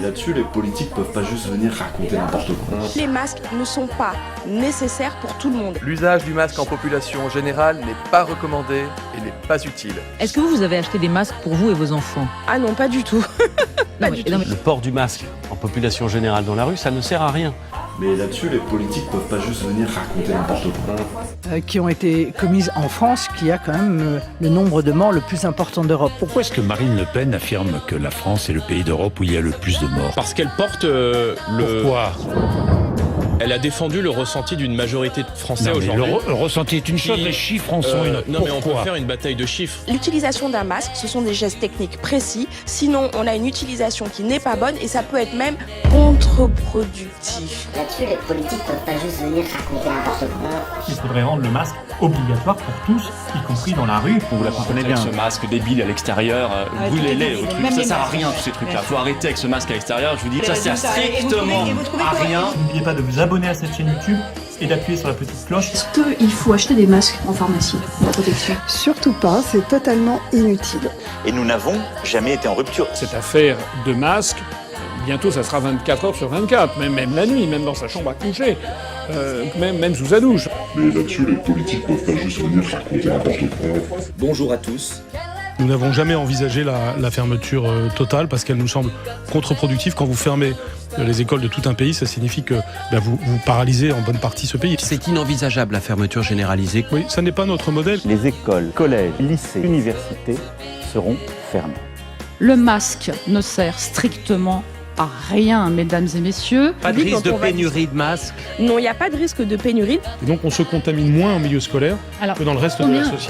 là-dessus, les politiques peuvent pas juste venir raconter n'importe quoi. Les masques ne sont pas nécessaires pour tout le monde. L'usage du masque en population générale n'est pas recommandé et n'est pas utile. Est-ce que vous avez acheté des masques pour vous et vos enfants? Ah non, pas du tout. Pas du tout. Le port du masque en population générale dans la rue, ça ne sert à rien. Mais là-dessus, les politiques peuvent pas juste venir raconter n'importe quoi. Qui ont été commises en France, qui a quand même le nombre de morts le plus important d'Europe. Pourquoi est-ce que Marine Le Pen affirme que la France est le pays d'Europe où il y a le plus de morts? Parce qu'elle porte le... Pourquoi? Elle a défendu le ressenti d'une majorité de Français Non, mais aujourd'hui. le ressenti est une chose, les chiffres en sont une autre. Non, mais on peut Pourquoi? faire une bataille de chiffres. L'utilisation d'un masque, ce sont des gestes techniques précis. Sinon, on a une utilisation qui n'est pas bonne et ça peut être même contre-productif. Là-dessus, les politiques peuvent pas juste venir raconter n'importe quoi. Il faudrait rendre le masque obligatoire pour tous, y compris dans la rue. Vous la comprenez bien. Ce masque débile à l'extérieur, brûlez-les au truc. Ça sert à rien tous ces trucs-là. Faut arrêter avec ce masque à l'extérieur. Je vous dis, ça sert strictement à rien. N'oubliez pas de vous abonner à cette chaîne YouTube et d'appuyer sur la petite cloche. Est-ce qu'il faut acheter des masques en pharmacie de protection? Surtout pas, c'est totalement inutile. Et nous n'avons jamais été en rupture. Cette affaire de masque, bientôt ça sera 24 heures sur 24, même la nuit, même dans sa chambre à coucher, même sous sa douche. Mais là-dessus, les politiques peuvent pas juste venir raconter n'importe quoi. Bonjour à tous. Nous n'avons jamais envisagé la fermeture totale parce qu'elle nous semble contre-productive. Quand vous fermez les écoles de tout un pays, ça signifie que vous paralysez en bonne partie ce pays. C'est inenvisageable la fermeture généralisée. Oui, ça n'est pas notre modèle. Les écoles, collèges, lycées, universités seront fermées. Le masque ne sert strictement à rien, mesdames et messieurs. Pas de risque de pénurie de masques? Non, il n'y a pas de risque de pénurie. Et donc on se contamine moins en milieu scolaire que dans le reste de la société.